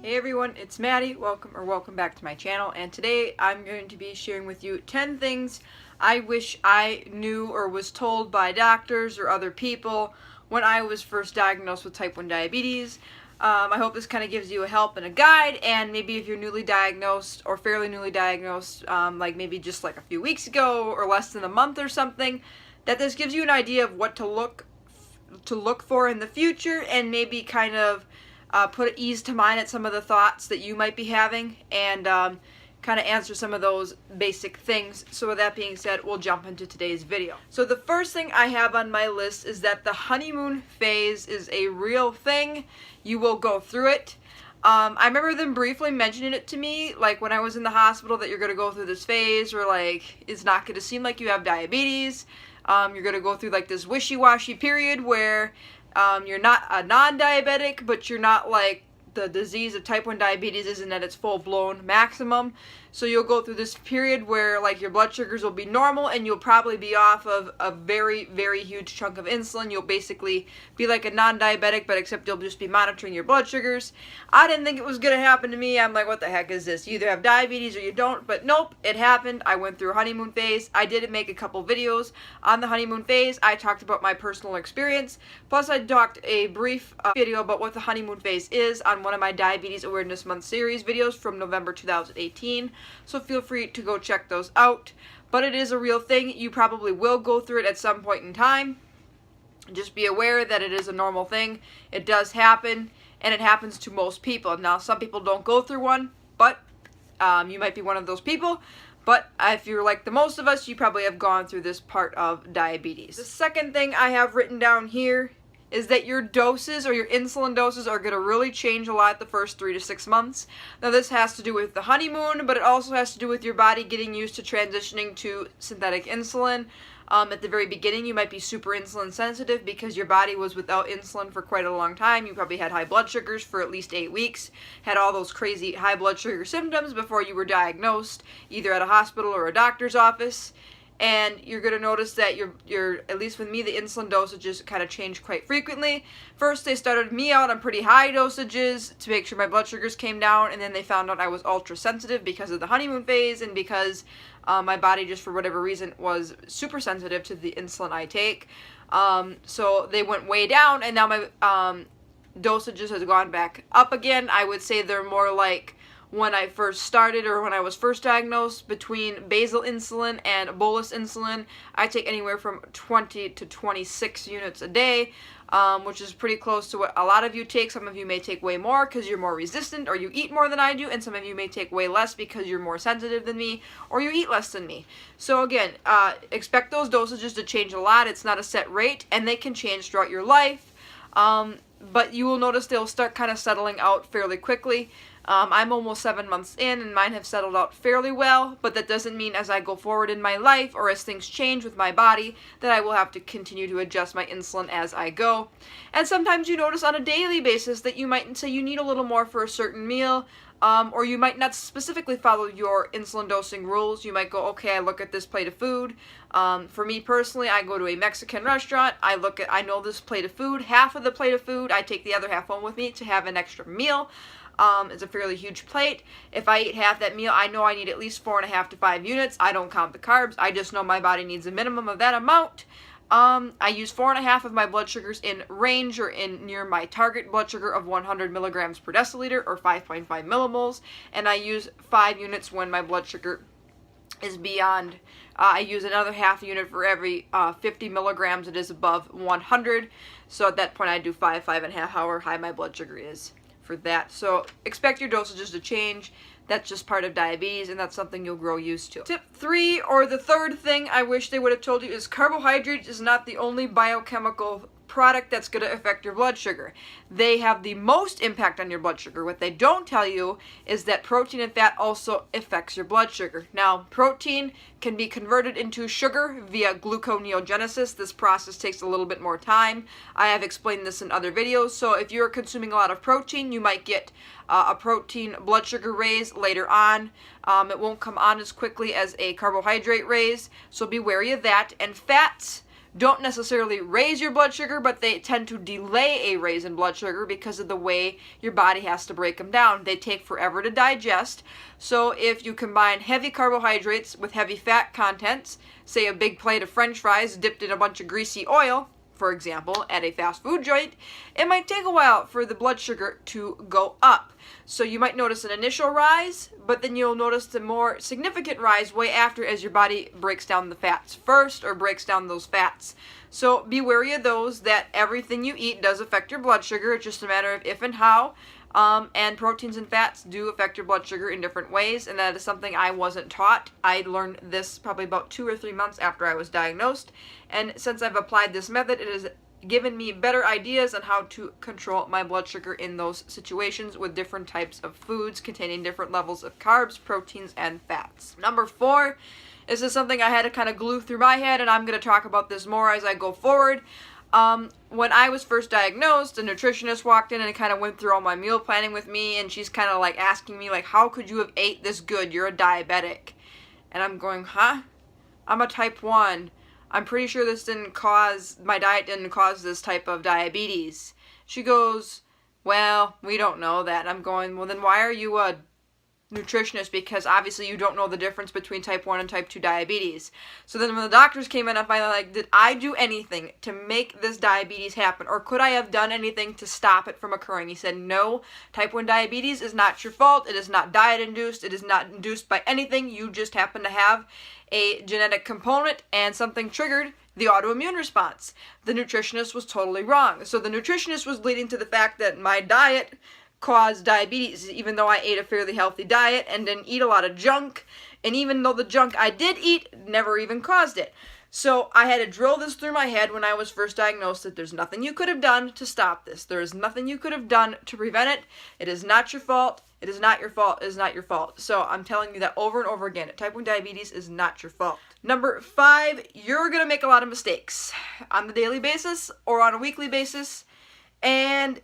Hey everyone, it's Maddie. Welcome back to my channel, and today I'm going to be sharing with you 10 things I wish I knew or was told by doctors or other people when I was first diagnosed with type 1 diabetes. I hope this kind of gives you a help and a guide, and maybe if you're newly diagnosed or fairly newly diagnosed, like maybe just like a few weeks ago or less than a month or something, that this gives you an idea of what to look for in the future, and maybe kind of put ease to mind at some of the thoughts that you might be having, and kind of answer some of those basic things. So with that being said, we'll jump into today's video. So the first thing I have on my list is that the honeymoon phase is a real thing. You will go through it. I remember them briefly mentioning it to me, like when I was in the hospital, that you're going to go through this phase where like it's not going to seem like you have diabetes. You're going to go through like this wishy-washy period where you're not a non-diabetic, but you're not like the disease of type 1 diabetes isn't at its full-blown maximum. So you'll go through this period where like your blood sugars will be normal, and you'll probably be off of a very, very huge chunk of insulin. You'll basically be like a non-diabetic, but except you'll just be monitoring your blood sugars. I didn't think it was going to happen to me. I'm like, what the heck is this? You either have diabetes or you don't, but nope, it happened. I went through a honeymoon phase. I did make a couple videos on the honeymoon phase. I talked about my personal experience, plus I talked a brief video about what the honeymoon phase is on one of my Diabetes Awareness Month series videos from November 2018. So feel free to go check those out. But it is a real thing. You probably will go through it at some point in time. Just be aware that it is a normal thing. It does happen, and it happens to most people. Now, some people don't go through one, but you might be one of those people. But if you're like the most of us, you probably have gone through this part of diabetes. The second thing I have written down here is that your doses or your insulin doses are going to really change a lot the first 3 to 6 months. Now this has to do with the honeymoon, but it also has to do with your body getting used to transitioning to synthetic insulin. At the very beginning, you might be super insulin sensitive because your body was without insulin for quite a long time. You probably had high blood sugars for at least 8 weeks, had all those crazy high blood sugar symptoms before you were diagnosed, either at a hospital or a doctor's office. And you're going to notice that your at least with me, the insulin dosages kind of change quite frequently. First, they started me out on pretty high dosages to make sure my blood sugars came down, and then they found out I was ultra sensitive because of the honeymoon phase, and because my body, just for whatever reason, was super sensitive to the insulin I take. So they went way down, and now my dosages has gone back up again. I would say they're more like when I first started, or when I was first diagnosed, between basal insulin and bolus insulin. I take anywhere from 20 to 26 units a day, which is pretty close to what a lot of you take. Some of you may take way more because you're more resistant, or you eat more than I do, and some of you may take way less because you're more sensitive than me, or you eat less than me. So again, expect those dosages to change a lot. It's not a set rate, and they can change throughout your life, but you will notice they'll start kind of settling out fairly quickly. I'm almost 7 months in, and mine have settled out fairly well, but that doesn't mean as I go forward in my life, or as things change with my body, that I will have to continue to adjust my insulin as I go. And sometimes you notice on a daily basis that you might say you need a little more for a certain meal, or you might not specifically follow your insulin dosing rules. You might go, okay, I look at this plate of food. For me personally, I go to a Mexican restaurant. I know this plate of food, half of the plate of food, I take the other half home with me to have an extra meal. It's a fairly huge plate. If I eat half that meal, I know I need at least 4.5 to 5 units. I don't count the carbs. I just know my body needs a minimum of that amount. I use 4.5 of my blood sugars in range, or in near my target blood sugar of 100 milligrams per deciliter, or 5.5 millimoles, and I use 5 units when my blood sugar is beyond. I use another half unit for every 50 milligrams it is above 100. So at that point, I do 5.5, however high my blood sugar is for that. So expect your dosages to change. That's just part of diabetes, and that's something you'll grow used to. Tip 3, or the third thing I wish they would have told you, is carbohydrates is not the only biochemical product that's going to affect your blood sugar. They have the most impact on your blood sugar. What they don't tell you is that protein and fat also affects your blood sugar. Now, protein can be converted into sugar via gluconeogenesis. This process takes a little bit more time. I have explained this in other videos. So if you're consuming a lot of protein, you might get a protein blood sugar raise later on. It won't come on as quickly as a carbohydrate raise, so be wary of that. And fats don't necessarily raise your blood sugar, but they tend to delay a raise in blood sugar because of the way your body has to break them down. They take forever to digest. So if you combine heavy carbohydrates with heavy fat contents, say a big plate of French fries dipped in a bunch of greasy oil, for example, at a fast food joint, it might take a while for the blood sugar to go up. So you might notice an initial rise, but then you'll notice the more significant rise way after as your body breaks down the fats first or breaks down those fats. So be wary of those, that everything you eat does affect your blood sugar. It's just a matter of if and how. And proteins and fats do affect your blood sugar in different ways, and that is something I wasn't taught. I learned this probably about 2 or 3 months after I was diagnosed, and since I've applied this method, it has given me better ideas on how to control my blood sugar in those situations with different types of foods containing different levels of carbs, proteins, and fats. Number 4, this is something I had to kind of glue through my head, and I'm going to talk about this more as I go forward. When I was first diagnosed, a nutritionist walked in and kind of went through all my meal planning with me, and she's kind of like asking me, like, how could you have ate this good? You're a diabetic. And I'm going, huh? I'm a type 1. I'm pretty sure my diet didn't cause this type of diabetes. She goes, well, we don't know that. And I'm going, well, then why are you a nutritionist? Because obviously you don't know the difference between type 1 and type 2 diabetes. So then when the doctors came in, I'm finally like, did I do anything to make this diabetes happen? Or could I have done anything to stop it from occurring? He said, no, type 1 diabetes is not your fault. It is not diet induced. It is not induced by anything. You just happen to have a genetic component and something triggered the autoimmune response. The nutritionist was totally wrong. So the nutritionist was leading to the fact that my diet caused diabetes, even though I ate a fairly healthy diet and didn't eat a lot of junk, and even though the junk I did eat never even caused it. So I had to drill this through my head when I was first diagnosed that there's nothing you could have done to stop this. There is nothing you could have done to prevent it. It is not your fault. It is not your fault. It is not your fault. So I'm telling you that over and over again. Type 1 diabetes is not your fault. Number 5, you're going to make a lot of mistakes on the daily basis or on a weekly basis. And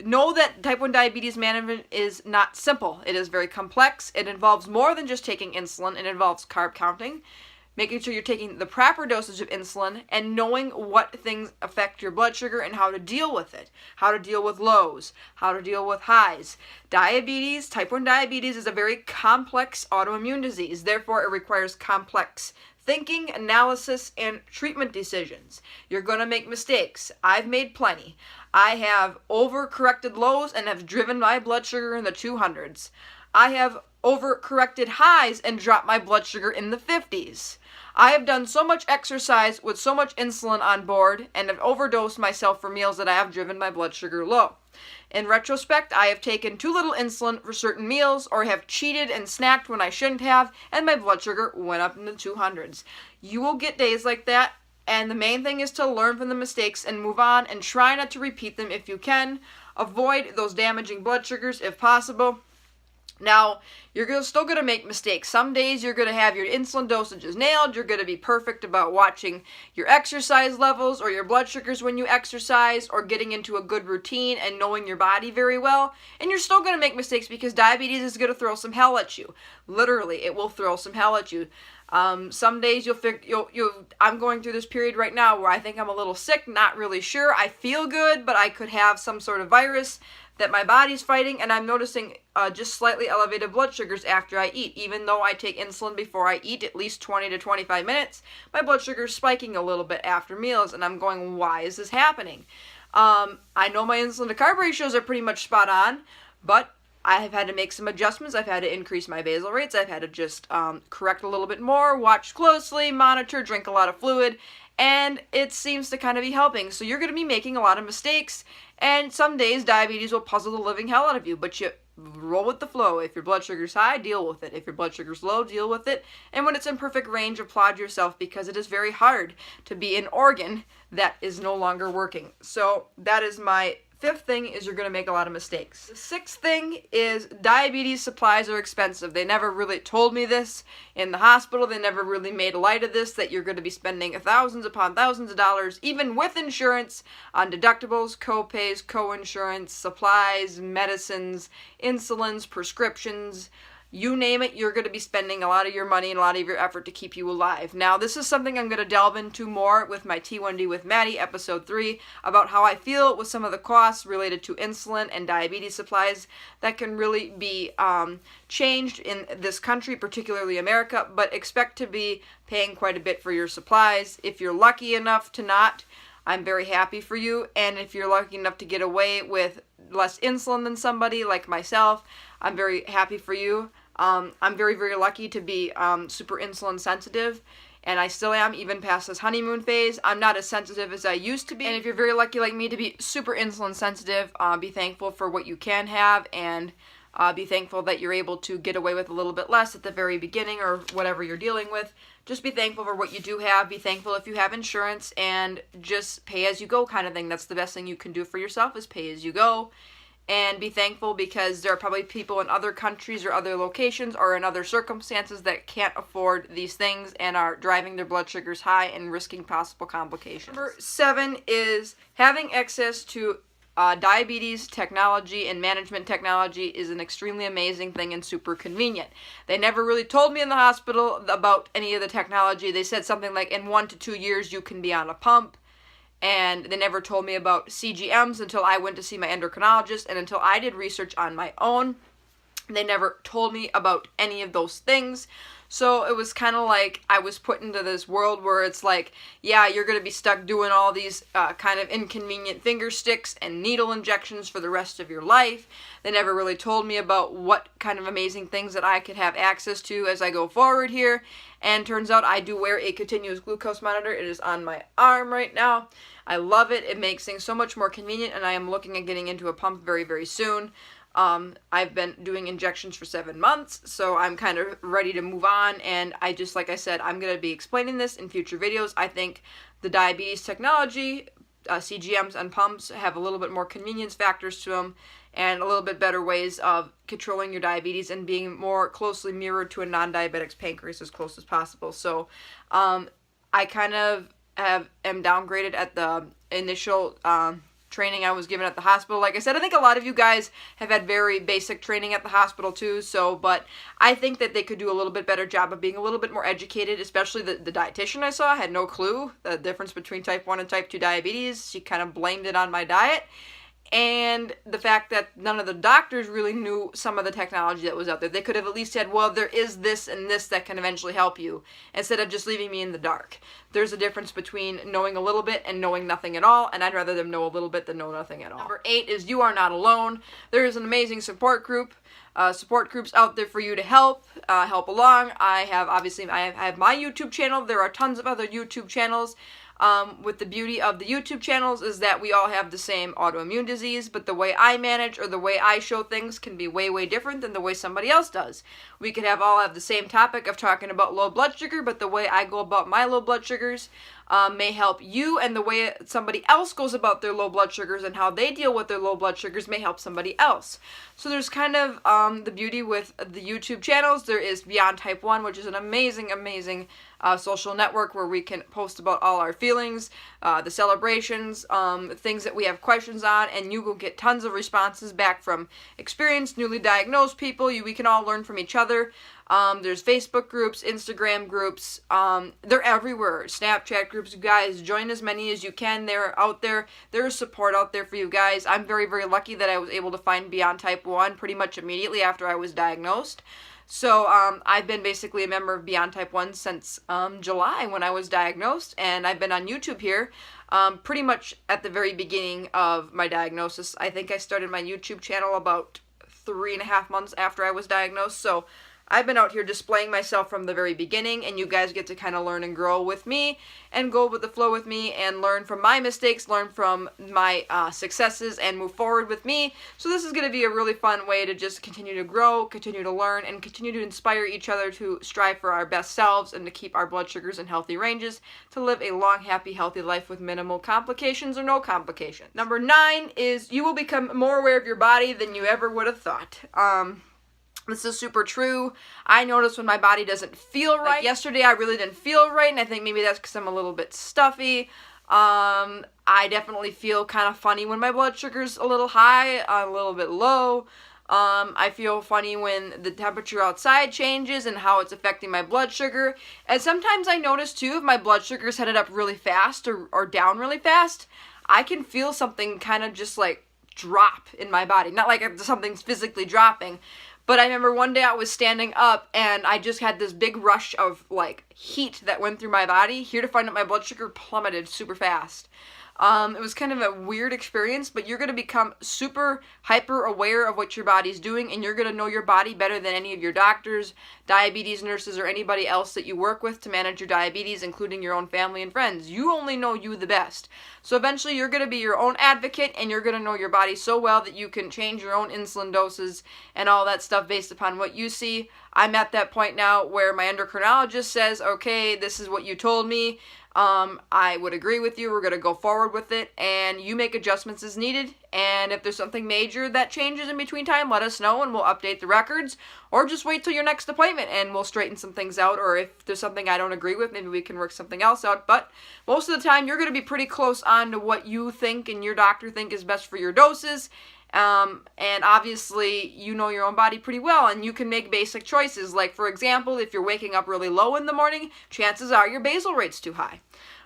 know that type 1 diabetes management is not simple. It is very complex. It involves more than just taking insulin. It involves carb counting, making sure you're taking the proper dosage of insulin, and knowing what things affect your blood sugar and how to deal with it, how to deal with lows, how to deal with highs. Diabetes, type 1 diabetes, is a very complex autoimmune disease. Therefore, it requires complex thinking, analysis, and treatment decisions. You're going to make mistakes. I've made plenty. I have overcorrected lows and have driven my blood sugar in the 200s. I have overcorrected highs and dropped my blood sugar in the 50s. I have done so much exercise with so much insulin on board and have overdosed myself for meals that I have driven my blood sugar low. In retrospect, I have taken too little insulin for certain meals or have cheated and snacked when I shouldn't have, and my blood sugar went up in the 200s. You will get days like that, and the main thing is to learn from the mistakes and move on and try not to repeat them if you can. Avoid those damaging blood sugars if possible. Now, you're still going to make mistakes. Some days you're going to have your insulin dosages nailed. You're going to be perfect about watching your exercise levels or your blood sugars when you exercise or getting into a good routine and knowing your body very well. And you're still going to make mistakes because diabetes is going to throw some hell at you. Literally, it will throw some hell at you. Some days I'm going through this period right now where I think I'm a little sick, not really sure. I feel good, but I could have some sort of virus that my body's fighting, and I'm noticing just slightly elevated blood sugars after I eat. Even though I take insulin before I eat at least 20 to 25 minutes, my blood sugar's spiking a little bit after meals, and I'm going, why is this happening? I know my insulin to carb ratios are pretty much spot on, but I have had to make some adjustments. I've had to increase my basal rates. I've had to just correct a little bit more, watch closely, monitor, drink a lot of fluid, and it seems to kind of be helping. So you're going to be making a lot of mistakes, and some days diabetes will puzzle the living hell out of you, but you roll with the flow. If your blood sugar's high, deal with it. If your blood sugar's low, deal with it. And when it's in perfect range, applaud yourself, because it is very hard to be an organ that is no longer working. So that is my 5th thing, is you're going to make a lot of mistakes. The 6th thing is diabetes supplies are expensive. They never really told me this in the hospital. They never really made light of this, that you're going to be spending thousands upon thousands of dollars, even with insurance, on deductibles, co-pays, co-insurance, supplies, medicines, insulins, prescriptions. You name it, you're going to be spending a lot of your money and a lot of your effort to keep you alive. Now, this is something I'm going to delve into more with my T1D with Maddie, episode 3, about how I feel with some of the costs related to insulin and diabetes supplies that can really be changed in this country, particularly America, but expect to be paying quite a bit for your supplies. If you're lucky enough to not, I'm very happy for you, and if you're lucky enough to get away with less insulin than somebody like myself, I'm very happy for you. I'm very, very lucky to be super insulin sensitive, and I still am, even past this honeymoon phase. I'm not as sensitive as I used to be, and if you're very lucky like me to be super insulin sensitive, be thankful for what you can have, and be thankful that you're able to get away with a little bit less at the very beginning or whatever you're dealing with. Just be thankful for what you do have. Be thankful if you have insurance, and just pay as you go kind of thing. That's the best thing you can do for yourself, is pay as you go. And be thankful because there are probably people in other countries or other locations or in other circumstances that can't afford these things and are driving their blood sugars high and risking possible complications. Number 7 is having access to diabetes technology and management technology is an extremely amazing thing and super convenient. They never really told me in the hospital about any of the technology. They said something like in 1 to 2 years you can be on a pump. And they never told me about CGMs until I went to see my endocrinologist, and until I did research on my own. They never told me about any of those things. So it was kind of like I was put into this world where it's like, yeah, you're going to be stuck doing all these kind of inconvenient finger sticks and needle injections for the rest of your life. They never really told me about what kind of amazing things that I could have access to as I go forward here. And turns out I do wear a continuous glucose monitor. It is on my arm right now. I love it. It makes things so much more convenient, and I am looking at getting into a pump very, very soon. I've been doing injections for 7 months, so I'm kind of ready to move on, and like I said, I'm going to be explaining this in future videos. I think the diabetes technology, CGMs and pumps, have a little bit more convenience factors to them, and a little bit better ways of controlling your diabetes and being more closely mirrored to a non-diabetic's pancreas as close as possible. So, I kind of am downgraded at the initial, training I was given at the hospital. Like I said, I think a lot of you guys have had very basic training at the hospital too, but I think that they could do a little bit better job of being a little bit more educated, especially the dietitian I saw had no clue the difference between type 1 and type 2 diabetes. She kind of blamed it on my diet, and the fact that none of the doctors really knew some of the technology that was out there. They could have at least said, well, there is this and this that can eventually help you, instead of just leaving me in the dark. There's a difference between knowing a little bit and knowing nothing at all, and I'd rather them know a little bit than know nothing at all. Number 8 is you are not alone. There is an amazing support groups out there for you to help along. I have my YouTube channel. There are tons of other YouTube channels. With the beauty of the YouTube channels is that we all have the same autoimmune disease, but the way I manage or the way I show things can be way, way different than the way somebody else does. We could all have the same topic of talking about low blood sugar, but the way I go about my low blood sugars may help you, and the way somebody else goes about their low blood sugars and how they deal with their low blood sugars may help somebody else. So there's kind of the beauty with the YouTube channels. There is Beyond Type 1, which is an amazing, amazing social network where we can post about all our feelings, the celebrations, things that we have questions on, and you will get tons of responses back from experienced, newly diagnosed people. We can all learn from each other. There's Facebook groups, Instagram groups, they're everywhere. Snapchat groups. You guys, join as many as you can. They're out there. There is support out there for you guys. I'm very, very lucky that I was able to find Beyond Type 1 pretty much immediately after I was diagnosed. So, I've been basically a member of Beyond Type 1 since July when I was diagnosed, and I've been on YouTube here pretty much at the very beginning of my diagnosis. I think I started my YouTube channel about 3.5 months after I was diagnosed, so I've been out here displaying myself from the very beginning, and you guys get to kind of learn and grow with me and go with the flow with me and learn from my mistakes, learn from my successes, and move forward with me. So this is going to be a really fun way to just continue to grow, continue to learn, and continue to inspire each other to strive for our best selves and to keep our blood sugars in healthy ranges, to live a long, happy, healthy life with minimal complications or no complications. Number 9 is you will become more aware of your body than you ever would have thought. This is super true. I notice when my body doesn't feel right. Like yesterday I really didn't feel right, and I think maybe that's because I'm a little bit stuffy. I definitely feel kind of funny when my blood sugar's a little high, a little bit low. I feel funny when the temperature outside changes and how it's affecting my blood sugar. And sometimes I notice too, if my blood sugar's headed up really fast or down really fast, I can feel something kind of just like drop in my body. Not like something's physically dropping, but I remember one day I was standing up and I just had this big rush of like heat that went through my body, here to find out my blood sugar plummeted super fast. It was kind of a weird experience, but you're going to become super hyper aware of what your body's doing, and you're going to know your body better than any of your doctors, diabetes nurses, or anybody else that you work with to manage your diabetes, including your own family and friends. You only know you the best. So eventually you're going to be your own advocate, and you're going to know your body so well that you can change your own insulin doses and all that stuff based upon what you see. I'm at that point now where my endocrinologist says, okay, this is what you told me. I would agree with you. We're going to go forward with it, and you make adjustments as needed. And if there's something major that changes in between time, let us know and we'll update the records, or just wait till your next appointment and we'll straighten some things out. Or if there's something I don't agree with, maybe we can work something else out. But most of the time, you're going to be pretty close on to what you think and your doctor think is best for your doses. And obviously you know your own body pretty well, and you can make basic choices. Like, for example, if you're waking up really low in the morning, chances are your basal rate's too high.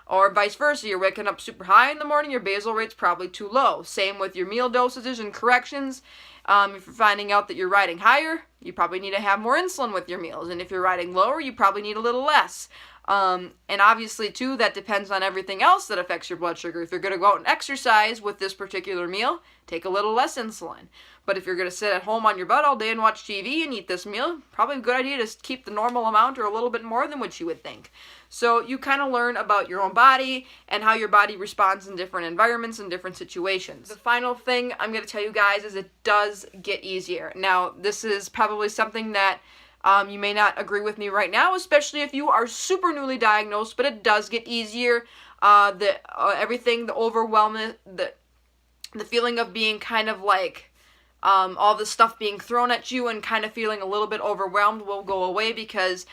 Or vice versa, you're waking up super high in the morning, your basal rate's probably too low. Same with your meal dosages and corrections. If you're finding out that you're riding higher, you probably need to have more insulin with your meals. And if you're riding lower, you probably need a little less. And obviously, too, that depends on everything else that affects your blood sugar. If you're going to go out and exercise with this particular meal, take a little less insulin. But if you're going to sit at home on your butt all day and watch TV and eat this meal, probably a good idea to keep the normal amount or a little bit more than what you would think. So you kind of learn about your own body and how your body responds in different environments and different situations. The final thing I'm going to tell you guys is it does get easier. Now, this is probably something that you may not agree with me right now, especially if you are super newly diagnosed, but it does get easier. Everything, the overwhelming, the feeling of being kind of like all the stuff being thrown at you and kind of feeling a little bit overwhelmed will go away, because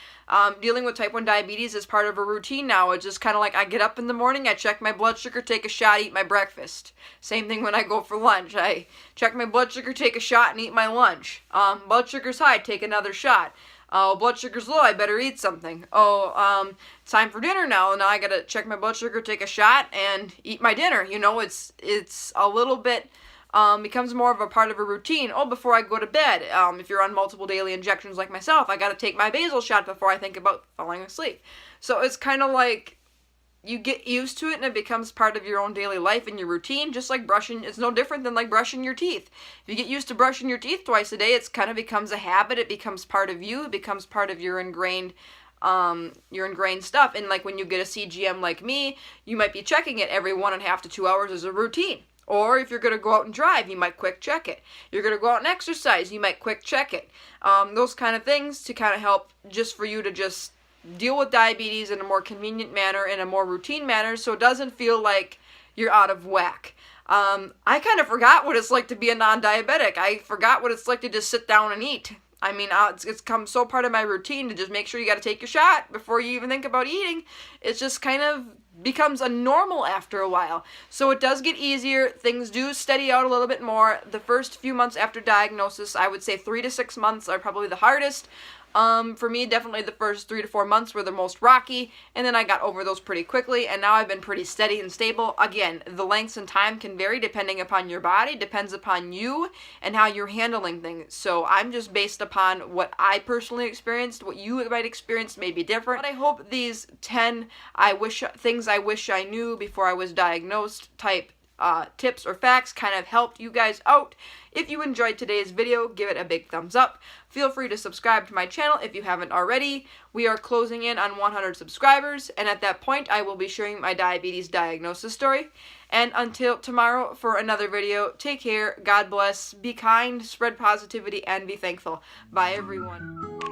dealing with type 1 diabetes is part of a routine now. It's just kind of like I get up in the morning, I check my blood sugar, take a shot, eat my breakfast. Same thing when I go for lunch. I check my blood sugar, take a shot, and eat my lunch. Blood sugar's high, take another shot. Blood sugar's low, I better eat something. It's time for dinner now, and now I gotta check my blood sugar, take a shot, and eat my dinner. You know, it's a little bit becomes more of a part of a routine. Before I go to bed, if you're on multiple daily injections like myself, I gotta take my basal shot before I think about falling asleep. So it's kind of like you get used to it and it becomes part of your own daily life and your routine, just like brushing. It's no different than like brushing your teeth. If you get used to brushing your teeth twice a day, it's kind of becomes a habit. It becomes part of you. It becomes part of your ingrained stuff. And like when you get a CGM like me, you might be checking it every 1.5 to 2 hours as a routine. Or if you're going to go out and drive, you might quick check it. You're going to go out and exercise, you might quick check it. Those kind of things to kind of help just for you to just deal with diabetes in a more convenient manner, in a more routine manner, so it doesn't feel like you're out of whack. I kind of forgot what it's like to be a non-diabetic. I forgot what it's like to just sit down and eat. I mean, it's become so part of my routine to just make sure you got to take your shot before you even think about eating. It's just kind of becomes a normal after a while. So it does get easier. Things do steady out a little bit more. The first few months after diagnosis, I would say 3 to 6 months are probably the hardest. For me, definitely the first 3 to 4 months were the most rocky, and then I got over those pretty quickly, and now I've been pretty steady and stable. Again, the lengths and time can vary depending upon your body, depends upon you, and how you're handling things. So I'm just based upon what I personally experienced. What you might experience may be different, but I hope these 10 things I wish I knew before I was diagnosed type tips or facts kind of helped you guys out. If you enjoyed today's video, give it a big thumbs up. Feel free to subscribe to my channel if you haven't already. We are closing in on 100 subscribers, and at that point, I will be sharing my diabetes diagnosis story. And until tomorrow for another video, take care, God bless, be kind, spread positivity, and be thankful. Bye, everyone.